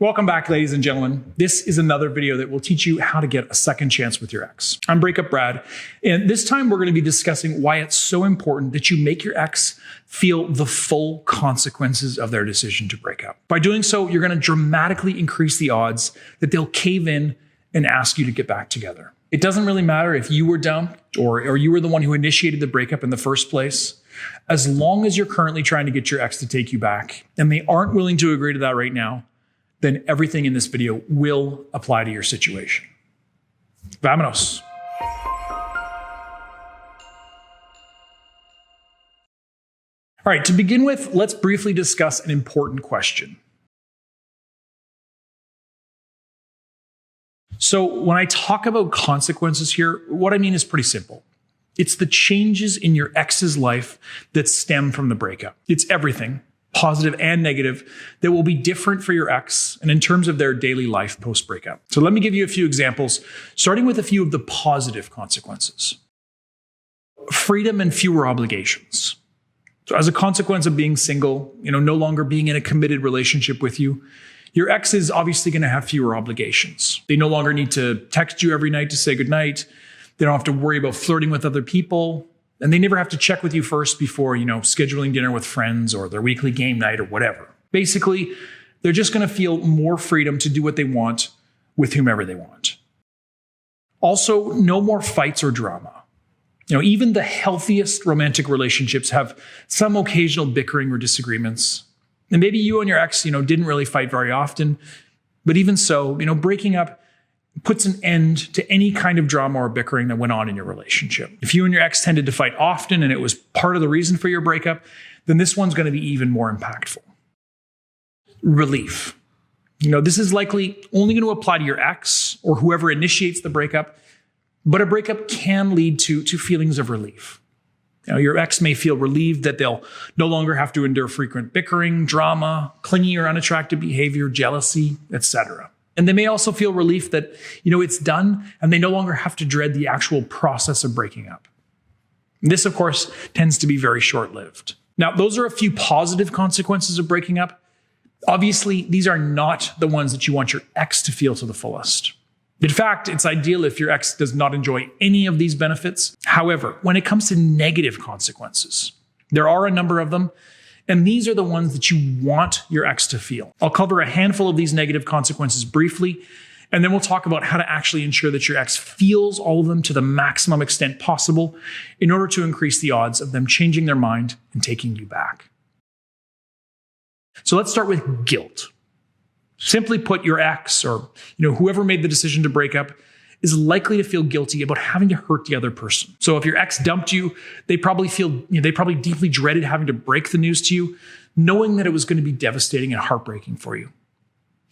Welcome back, ladies and gentlemen. This is another video that will teach you how to get a second chance with your ex. I'm Breakup Brad, and this time we're going to be discussing why it's so important that you make your ex feel the full consequences of their decision to break up. By doing so, you're going to dramatically increase the odds that they'll cave in and ask you to get back together. It doesn't really matter if you were dumped or you were the one who initiated the breakup in the first place. As long as you're currently trying to get your ex to take you back, and they aren't willing to agree to that right now, then everything in this video will apply to your situation. Vámonos. All right, to begin with, let's briefly discuss an important question. So when I talk about consequences here, what I mean is pretty simple. It's the changes in your ex's life that stem from the breakup. It's everything, positive and negative, that will be different for your ex and in terms of their daily life post-breakup. So let me give you a few examples, starting with a few of the positive consequences. Freedom and fewer obligations. So as a consequence of being single, no longer being in a committed relationship with you, your ex is obviously going to have fewer obligations. They no longer need to text you every night to say goodnight. They don't have to worry about flirting with other people. And they never have to check with you first before, scheduling dinner with friends or their weekly game night or whatever. Basically, they're just going to feel more freedom to do what they want with whomever they want. Also, no more fights or drama. Even the healthiest romantic relationships have some occasional bickering or disagreements. And maybe you and your ex, didn't really fight very often. But even so, breaking up puts an end to any kind of drama or bickering that went on in your relationship. If you and your ex tended to fight often and it was part of the reason for your breakup, then this one's going to be even more impactful. Relief. This is likely only going to apply to your ex or whoever initiates the breakup, but a breakup can lead to feelings of relief. Your ex may feel relieved that they'll no longer have to endure frequent bickering, drama, clingy or unattractive behavior, jealousy, etc. And they may also feel relief that, it's done and they no longer have to dread the actual process of breaking up. And this, of course, tends to be very short-lived. Now, those are a few positive consequences of breaking up. Obviously, these are not the ones that you want your ex to feel to the fullest. In fact, it's ideal if your ex does not enjoy any of these benefits. However, when it comes to negative consequences, there are a number of them. And these are the ones that you want your ex to feel. I'll cover a handful of these negative consequences briefly, and then we'll talk about how to actually ensure that your ex feels all of them to the maximum extent possible in order to increase the odds of them changing their mind and taking you back. So let's start with guilt. Simply put, your ex or whoever made the decision to break up is likely to feel guilty about having to hurt the other person. So if your ex dumped you, they probably deeply dreaded having to break the news to you, knowing that it was going to be devastating and heartbreaking for you.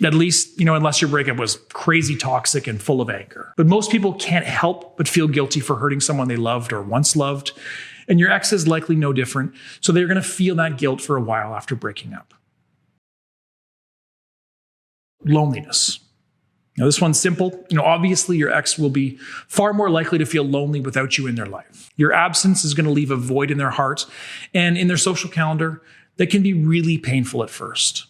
At least, unless your breakup was crazy toxic and full of anger. But most people can't help but feel guilty for hurting someone they loved or once loved. And your ex is likely no different. So they're going to feel that guilt for a while after breaking up. Loneliness. Now, this one's simple. Obviously, your ex will be far more likely to feel lonely without you in their life. Your absence is going to leave a void in their heart and in their social calendar that can be really painful at first.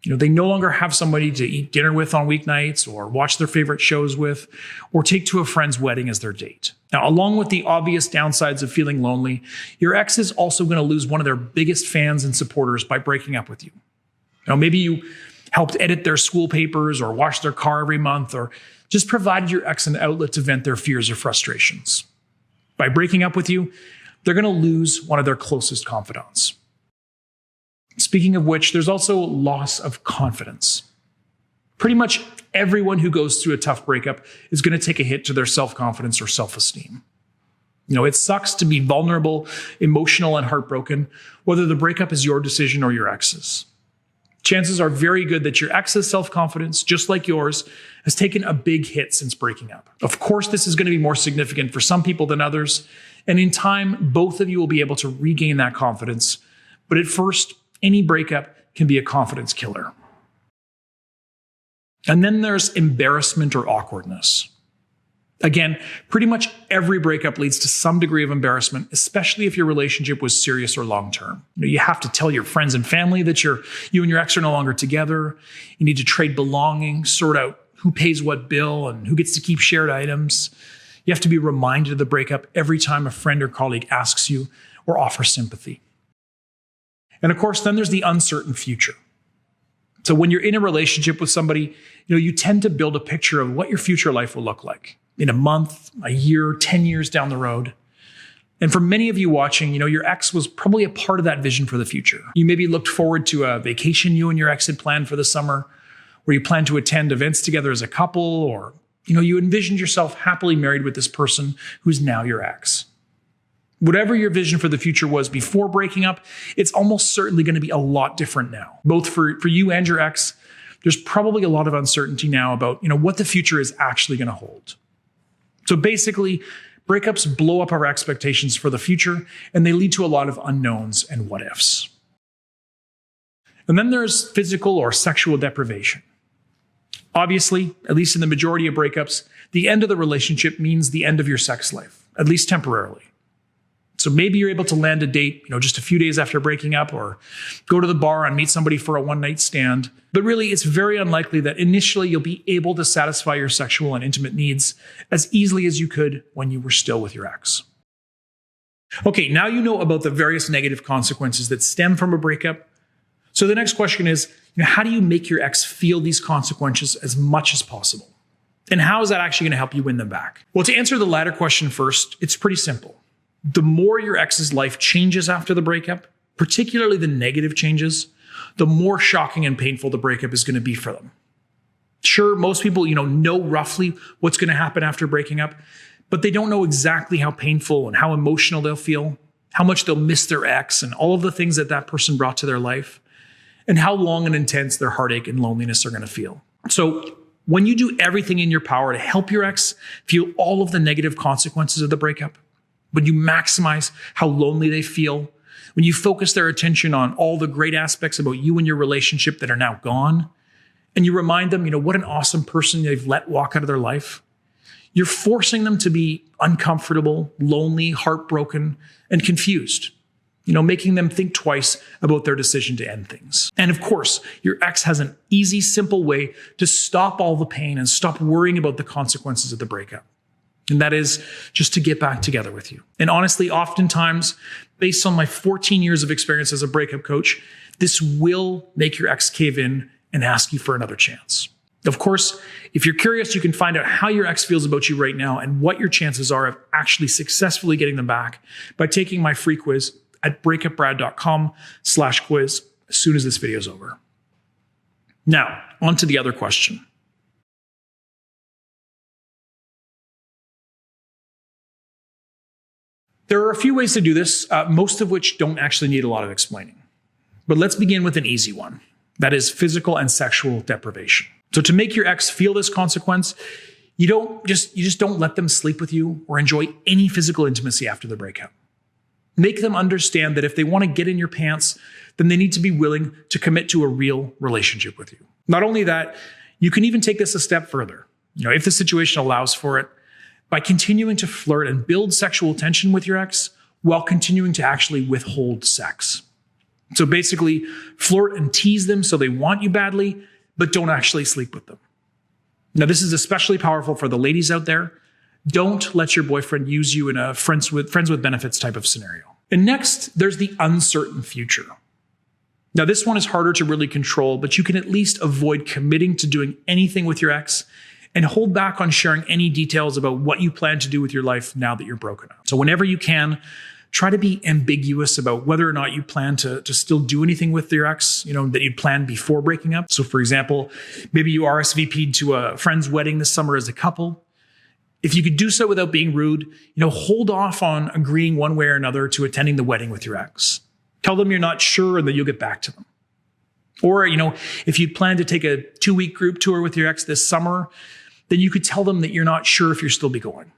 They no longer have somebody to eat dinner with on weeknights or watch their favorite shows with or take to a friend's wedding as their date. Now, along with the obvious downsides of feeling lonely, your ex is also going to lose one of their biggest fans and supporters by breaking up with you. Maybe you helped edit their school papers or wash their car every month or just provided your ex an outlet to vent their fears or frustrations. By breaking up with you, they're going to lose one of their closest confidants. Speaking of which, there's also loss of confidence. Pretty much everyone who goes through a tough breakup is going to take a hit to their self-confidence or self-esteem. It sucks to be vulnerable, emotional, and heartbroken, whether the breakup is your decision or your ex's. Chances are very good that your ex's self-confidence, just like yours, has taken a big hit since breaking up. Of course, this is going to be more significant for some people than others, and in time, both of you will be able to regain that confidence. But at first, any breakup can be a confidence killer. And then there's embarrassment or awkwardness. Again, pretty much every breakup leads to some degree of embarrassment, especially if your relationship was serious or long-term. You have to tell your friends and family that you and your ex are no longer together. You need to trade belongings, sort out who pays what bill and who gets to keep shared items. You have to be reminded of the breakup every time a friend or colleague asks you or offers sympathy. And of course, then there's the uncertain future. So when you're in a relationship with somebody, you tend to build a picture of what your future life will look like in a month, a year, 10 years down the road. And for many of you watching, your ex was probably a part of that vision for the future. You maybe looked forward to a vacation you and your ex had planned for the summer, where you planned to attend events together as a couple, or you envisioned yourself happily married with this person who's now your ex. Whatever your vision for the future was before breaking up, it's almost certainly going to be a lot different now. Both for you and your ex, there's probably a lot of uncertainty now about what the future is actually going to hold. So basically, breakups blow up our expectations for the future, and they lead to a lot of unknowns and what ifs. And then there's physical or sexual deprivation. Obviously, at least in the majority of breakups, the end of the relationship means the end of your sex life, at least temporarily. So maybe you're able to land a date, just a few days after breaking up, or go to the bar and meet somebody for a one-night stand. But really, it's very unlikely that initially you'll be able to satisfy your sexual and intimate needs as easily as you could when you were still with your ex. Okay, now you know about the various negative consequences that stem from a breakup. So the next question is, how do you make your ex feel these consequences as much as possible? And how is that actually going to help you win them back? Well, to answer the latter question first, it's pretty simple. The more your ex's life changes after the breakup, particularly the negative changes, the more shocking and painful the breakup is going to be for them. Sure, most people, know roughly what's going to happen after breaking up, but they don't know exactly how painful and how emotional they'll feel, how much they'll miss their ex and all of the things that person brought to their life, and how long and intense their heartache and loneliness are going to feel. So when you do everything in your power to help your ex feel all of the negative consequences of the breakup, when you maximize how lonely they feel, when you focus their attention on all the great aspects about you and your relationship that are now gone, and you remind them, what an awesome person they've let walk out of their life, you're forcing them to be uncomfortable, lonely, heartbroken, and confused, making them think twice about their decision to end things. And of course, your ex has an easy, simple way to stop all the pain and stop worrying about the consequences of the breakup. And that is just to get back together with you. And honestly, oftentimes, based on my 14 years of experience as a breakup coach, this will make your ex cave in and ask you for another chance. Of course, if you're curious, you can find out how your ex feels about you right now and what your chances are of actually successfully getting them back by taking my free quiz at breakupbrad.com/quiz as soon as this video is over. Now, on to the other question. There are a few ways to do this, most of which don't actually need a lot of explaining. But let's begin with an easy one. That is physical and sexual deprivation. So to make your ex feel this consequence, you just don't let them sleep with you or enjoy any physical intimacy after the breakup. Make them understand that if they want to get in your pants, then they need to be willing to commit to a real relationship with you. Not only that, you can even take this a step further. If the situation allows for it, by continuing to flirt and build sexual tension with your ex while continuing to actually withhold sex. So basically, flirt and tease them so they want you badly, but don't actually sleep with them. Now, this is especially powerful for the ladies out there. Don't let your boyfriend use you in a friends with benefits type of scenario. And next, there's the uncertain future. Now, this one is harder to really control, but you can at least avoid committing to doing anything with your ex and hold back on sharing any details about what you plan to do with your life now that you're broken up. So whenever you can, try to be ambiguous about whether or not you plan to still do anything with your ex, that you'd planned before breaking up. So for example, maybe you RSVP'd to a friend's wedding this summer as a couple. If you could do so without being rude, hold off on agreeing one way or another to attending the wedding with your ex. Tell them you're not sure and that you'll get back to them. Or, if you plan to take a 2-week group tour with your ex this summer, then you could tell them that you're not sure if you'll still be going.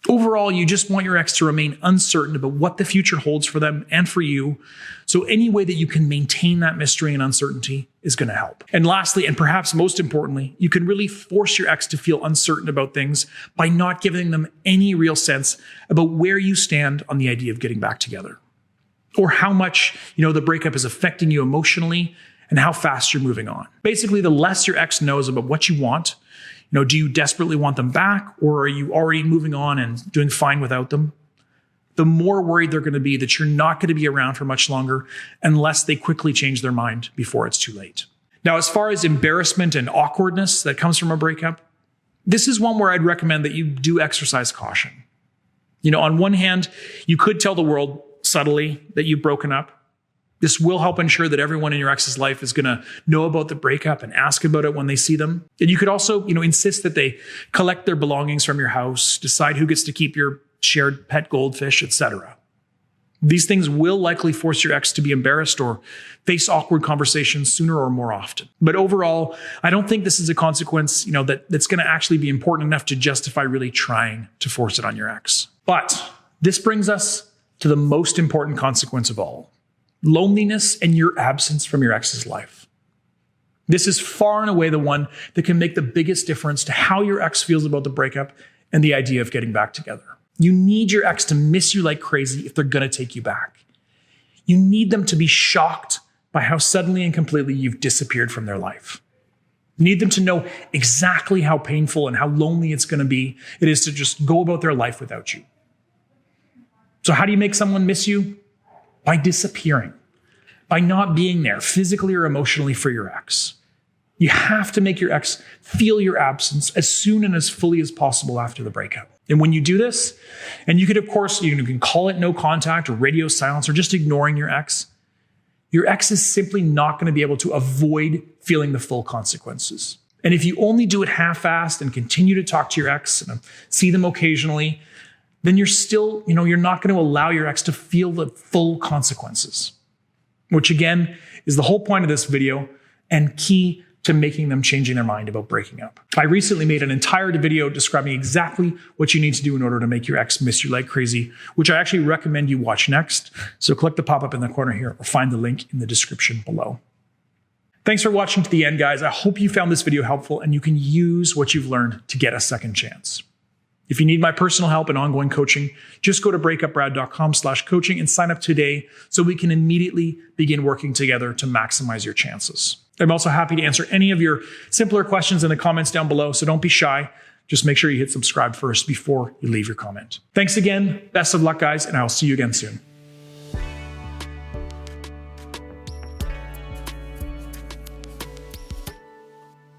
Overall, you just want your ex to remain uncertain about what the future holds for them and for you. So any way that you can maintain that mystery and uncertainty is going to help. And lastly, and perhaps most importantly, you can really force your ex to feel uncertain about things by not giving them any real sense about where you stand on the idea of getting back together, or how much, the breakup is affecting you emotionally and how fast you're moving on. Basically, the less your ex knows about what you want, do you desperately want them back, or are you already moving on and doing fine without them? The more worried they're going to be that you're not going to be around for much longer unless they quickly change their mind before it's too late. Now, as far as embarrassment and awkwardness that comes from a breakup, this is one where I'd recommend that you do exercise caution. On one hand, you could tell the world subtly that you've broken up. This will help ensure that everyone in your ex's life is going to know about the breakup and ask about it when they see them. And you could also, insist that they collect their belongings from your house, decide who gets to keep your shared pet goldfish, etc. These things will likely force your ex to be embarrassed or face awkward conversations sooner or more often. But overall, I don't think this is a consequence, that's going to actually be important enough to justify really trying to force it on your ex. But this brings us to the most important consequence of all: loneliness and your absence from your ex's life. This is far and away the one that can make the biggest difference to how your ex feels about the breakup and the idea of getting back together. You need your ex to miss you like crazy if they're going to take you back. You need them to be shocked by how suddenly and completely you've disappeared from their life. You need them to know exactly how painful and how lonely it is to just go about their life without you. So how do you make someone miss you? By disappearing, by not being there physically or emotionally for your ex. You have to make your ex feel your absence as soon and as fully as possible after the breakup. And when you do this, and you could, of course, you can call it no contact or radio silence or just ignoring your ex is simply not going to be able to avoid feeling the full consequences. And if you only do it half-assed and continue to talk to your ex and see them occasionally, then you're still, you're not going to allow your ex to feel the full consequences, which again is the whole point of this video and key to making them changing their mind about breaking up. I recently made an entire video describing exactly what you need to do in order to make your ex miss you like crazy, which I actually recommend you watch next. So click the pop-up in the corner here or find the link in the description below. Thanks for watching to the end, guys. I hope you found this video helpful and you can use what you've learned to get a second chance. If you need my personal help and ongoing coaching, just go to breakupbrad.com/coaching and sign up today so we can immediately begin working together to maximize your chances. I'm also happy to answer any of your simpler questions in the comments down below, so don't be shy. Just make sure you hit subscribe first before you leave your comment. Thanks again. Best of luck, guys, and I'll see you again soon.